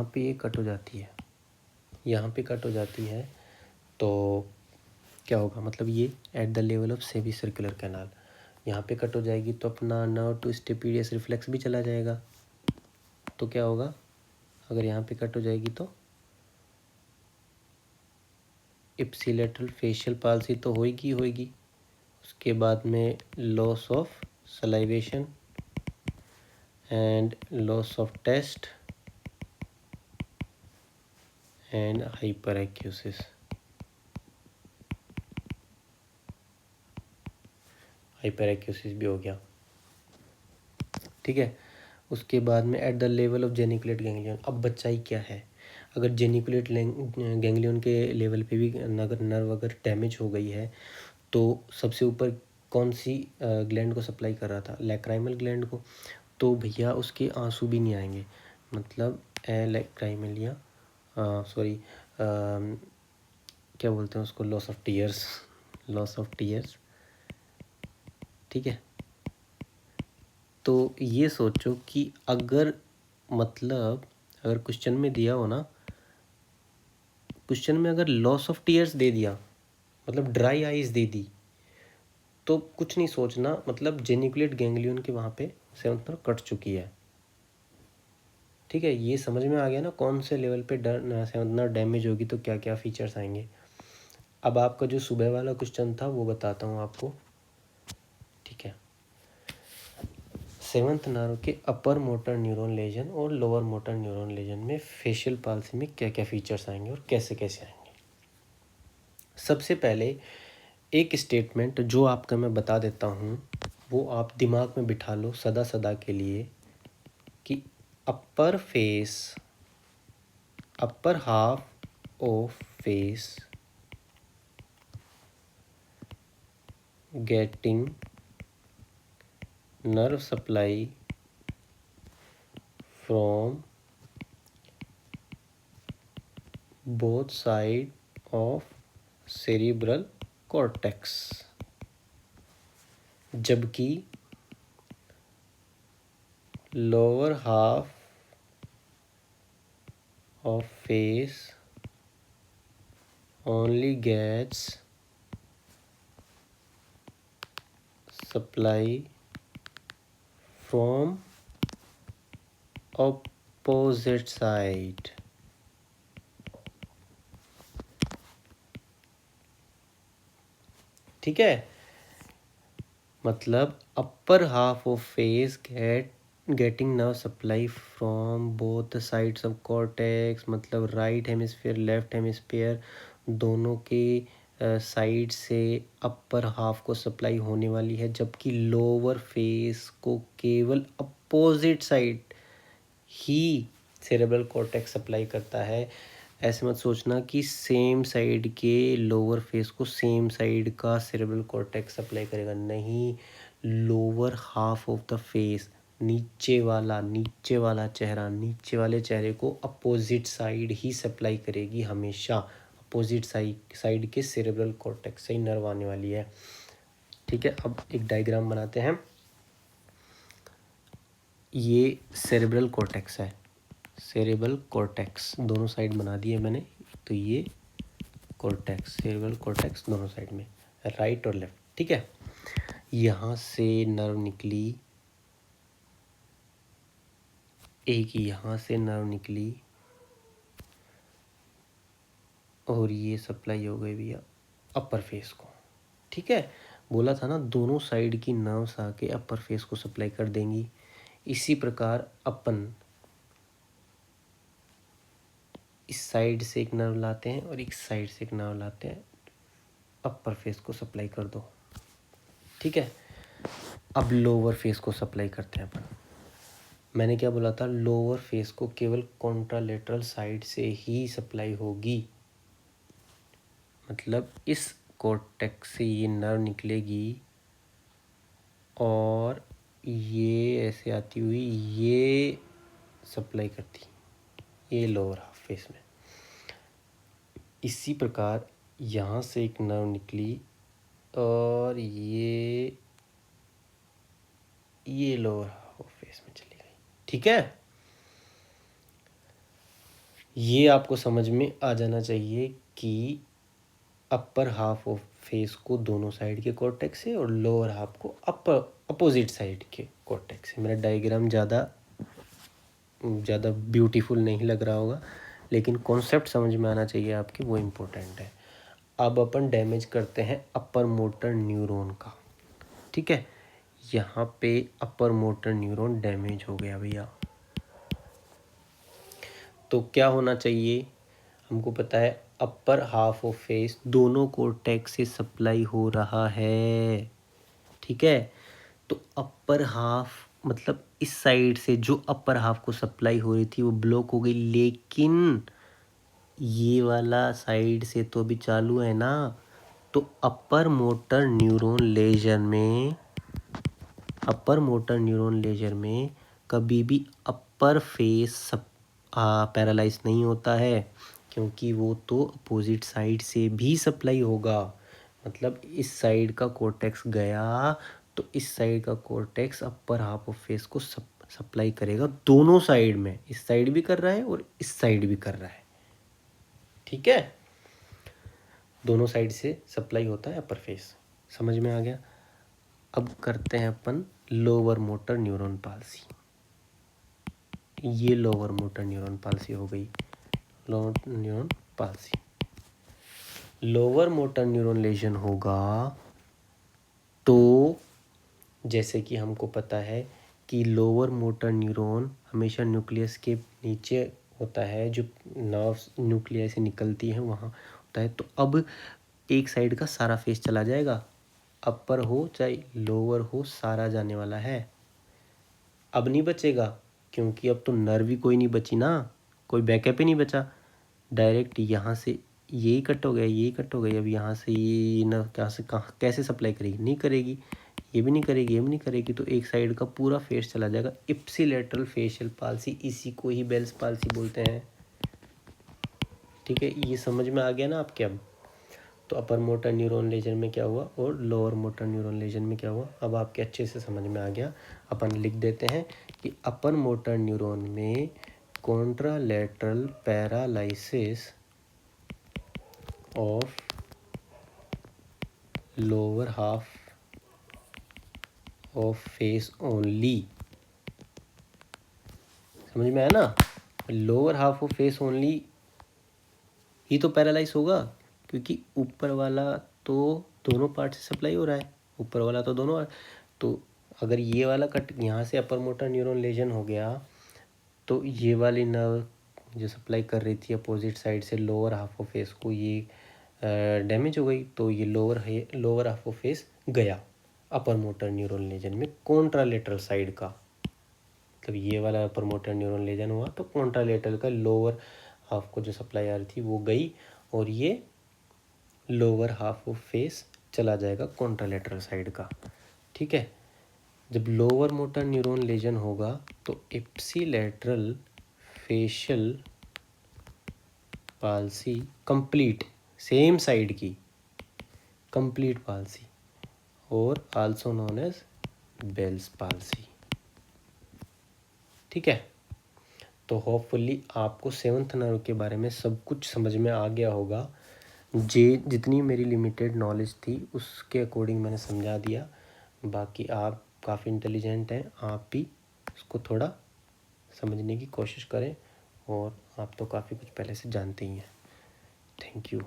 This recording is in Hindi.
यहाँ पे ये कट हो जाती है, यहाँ पे कट हो जाती है, तो क्या होगा, मतलब ये eight the level of semi circular canal यहाँ पे कट हो जाएगी, तो अपना नर्व टू स्टेपिडियस रिफ्लेक्स भी चला जाएगा। तो क्या होगा, अगर यहाँ पे कट हो जाएगी तो इप्सिलेटरल फेशियल पाल्सी तो होएगी होएगी। उसके बाद में loss of salivation and loss of taste and hyperacusis. Hyperacusis भी हो गया, ठीक है। उसके बाद में at the level of geniculate ganglion, अब बच्चा ही क्या है, अगर जेनिकुलेट गैंग्लियन के लेवल पे भी अगर नर्व अगर डैमेज हो गई है, तो सबसे ऊपर कौन सी ग्लैंड को सप्लाई कर रहा था, लैक्राइमल ग्लैंड को, तो भैया उसके आंसू भी नहीं आएंगे, मतलब लैक्राइमलिया सॉरी क्या बोलते हैं उसको, loss of tears, loss of tears, ठीक है। तो ये सोचो कि अगर मतलब अगर क्वेश्चन में दिया हो ना, क्वेश्चन में अगर लॉस ऑफ टीयर्स दे दिया, मतलब ड्राई आइज दे दी, तो कुछ नहीं सोचना, मतलब जेनिकुलेट गैंग्लियन के वहाँ पे सेवंथ नर्व कट चुकी है, ठीक है। ये समझ में आ गया ना, कौन से लेवल पे सेवंथ नर्व डैमेज होगी तो क्या क्या फीचर्स आएंगे। अब आपका जो सुबह वाला क्वेश्चन था वो बताता हूँ आपको, ठीक है। सेवंथ नर्व के अपर मोटर न्यूरॉन लेजन और लोअर मोटर न्यूरॉन लेजन में फेशियल पाल्सी में क्या क्या फीचर्स आएंगे और कैसे कैसे आएंगे। सबसे पहले एक स्टेटमेंट जो आपका मैं बता देता हूँ, वो आप दिमाग में बिठा लो सदा सदा के लिए, कि अपर face, upper half of face getting nerve supply from both sides of cerebral cortex, जबकि lower half of face only gets supply from opposite side। ठीक है, मतलब upper half of face getting nerve supply from both sides of cortex, मतलब राइट हेमिस्फीयर लेफ्ट हेमिस्फीयर दोनों के साइड से अपर हाफ को सप्लाई होने वाली है, जबकि लोअर फेस को केवल अपोजिट साइड ही सेरेब्रल कॉर्टेक्स सप्लाई करता है। ऐसे मत सोचना कि सेम साइड के लोअर फेस को सेम साइड का सेरेब्रल कॉर्टेक्स सप्लाई करेगा, नहीं, lower half of the face, नीचे वाला चेहरा, नीचे वाले चेहरे को अपोजिट साइड ही सप्लाई करेगी हमेशा, अपोजिट साइड के सेरेब्रल कॉर्टेक्स से ही नर्व आने वाली है, ठीक है। अब एक डायग्राम बनाते हैं, ये सेरेब्रल कॉर्टेक्स है, सेरेब्रल कॉर्टेक्स दोनों साइड बना दिए मैंने, तो ये कॉर्टेक्स, सेरेब्रल कॉर्टेक्स दोनों साइड में, राइट और लेफ्ट, ठीक है। यहाँ से नर्व निकली, एक यहाँ से नर्व निकली और ये सप्लाई हो गई भैया अपर फेस को, ठीक है। बोला था ना दोनों साइड की नर्व्स आके अपर फेस को सप्लाई कर देंगी। इसी प्रकार अपन इस साइड से एक नर्व लाते हैं और एक साइड से एक नर्व लाते हैं, अपर फेस को सप्लाई कर दो, ठीक है। अब लोअर फेस को सप्लाई करते हैं अपन। मैंने क्या बोला था, लोअर फेस को केवल कॉन्ट्रालेटरल साइड से ही सप्लाई होगी, मतलब इस कॉर्टेक्स से ये नर्व निकलेगी और ये ऐसे आती हुई ये सप्लाई करती, ये लोअर हाफ फेस में। इसी प्रकार यहाँ से एक नर्व निकली और ये लोअर हाफ फेस में चली गई, ठीक है। ये आपको समझ में आ जाना चाहिए कि अपर हाफ ऑफ फेस को दोनों साइड के कॉर्टेक्स से और लोअर हाफ को अपर अपोजिट साइड के कॉर्टेक्स से। मेरा डायग्राम ज़्यादा ब्यूटीफुल नहीं लग रहा होगा, लेकिन कॉन्सेप्ट समझ में आना चाहिए आपके, वो इम्पोर्टेंट है। अब अपन डैमेज करते हैं अपर मोटर न्यूरॉन का। ठीक है, यहाँ पे अपर मोटर न्यूरॉन डैमेज हो गया भैया। तो क्या होना चाहिए, हमको पता है अपर हाफ ऑफ फेस दोनों कोर्टेक्स से सप्लाई हो रहा है। ठीक है, तो अपर हाफ मतलब इस साइड से जो अपर हाफ को सप्लाई हो रही थी वो ब्लॉक हो गई, लेकिन ये वाला साइड से तो अभी चालू है ना। तो अपर मोटर न्यूरॉन लेजर में कभी भी अपर फेस पैरालाइज नहीं होता है, क्योंकि वो तो अपोजिट साइड से भी सप्लाई होगा। मतलब इस साइड का कोर्टेक्स गया तो इस साइड का cortex upper half of face को सप्लाई करेगा दोनों साइड में, इस साइड भी कर रहा है और इस साइड भी कर रहा है। ठीक है, दोनों साइड से सप्लाई होता है अपर फेस। समझ में आ गया। अब करते हैं अपन लोअर मोटर न्यूरॉन पाल्सी। ये लोअर मोटर न्यूरॉन पाल्सी हो गई। Lower neuron palsy, lower motor neuron lesion होगा तो जैसे कि हमको पता है कि लोअर मोटर न्यूरॉन हमेशा न्यूक्लियस के नीचे होता है, जो नर्व्स न्यूक्लियस से निकलती हैं वहाँ होता है। तो अब एक साइड का सारा फेस चला जाएगा, अपर हो चाहे लोअर हो, सारा जाने वाला है। अब नहीं बचेगा, क्योंकि अब तो नर्व ही कोई नहीं बची ना, कोई बैकअप ही नहीं बचा। डायरेक्ट यहाँ से यही कट हो गया, यही कट हो गई। अब यहाँ से ये नर्व कहाँ से कहाँ कैसे सप्लाई करेगी, नहीं करेगी, ये भी नहीं करेगी, ये भी नहीं करेगी। तो एक साइड का पूरा फेस चला जाएगा। इप्सिलेटरल फेशियल पाल्सी, इसी को ही बेल्स पाल्सी बोलते हैं। ठीक है, ये समझ में आ गया ना आपके। अब तो अपर मोटर न्यूरॉन लेजन में क्या हुआ और लोअर मोटर न्यूरॉन लेजन में क्या हुआ, अब आपके अच्छे से समझ में आ गया। अपन लिख देते हैं कि अपर मोटर न्यूरॉन में contralateral paralysis of lower half of face only. समझ में आया ना, lower half of face only ही तो पैरालाइज होगा, क्योंकि ऊपर वाला तो दोनों पार्ट से सप्लाई हो रहा है, ऊपर वाला तो दोनों। तो अगर ये वाला कट यहाँ से अपर मोटर न्यूरॉन लेजन हो गया तो ये वाली नर्व जो सप्लाई कर रही थी अपोजिट साइड से लोअर हाफ ऑफ फेस को, ये डैमेज हो गई। तो ये लोअर हाफ ऑफ फेस गया अपर मोटर न्यूरॉन लेजन में कॉन्ट्रालेटरल साइड का। मतलब ये वाला अपर मोटर न्यूरॉन लेजन हुआ तो कॉन्ट्रालेटरल का लोअर हाफ को जो सप्लाई आ रही थी वो गई, और ये लोअर हाफ ऑफ फेस चला जाएगा कॉन्ट्रालेटरल साइड का। ठीक है, जब लोअर मोटर न्यूरॉन लेजन होगा तो ipsilateral facial palsy complete, same side की कंप्लीट पाल्सी, और also known as Bell's palsy. ठीक है, तो होपफुली आपको सेवंथ नर्व के बारे में सब कुछ समझ में आ गया होगा। जितनी मेरी लिमिटेड नॉलेज थी उसके अकॉर्डिंग मैंने समझा दिया। बाकी आप काफ़ी इंटेलिजेंट हैं, आप भी उसको थोड़ा समझने की कोशिश करें, और आप तो काफ़ी कुछ पहले से जानते ही हैं। Thank you.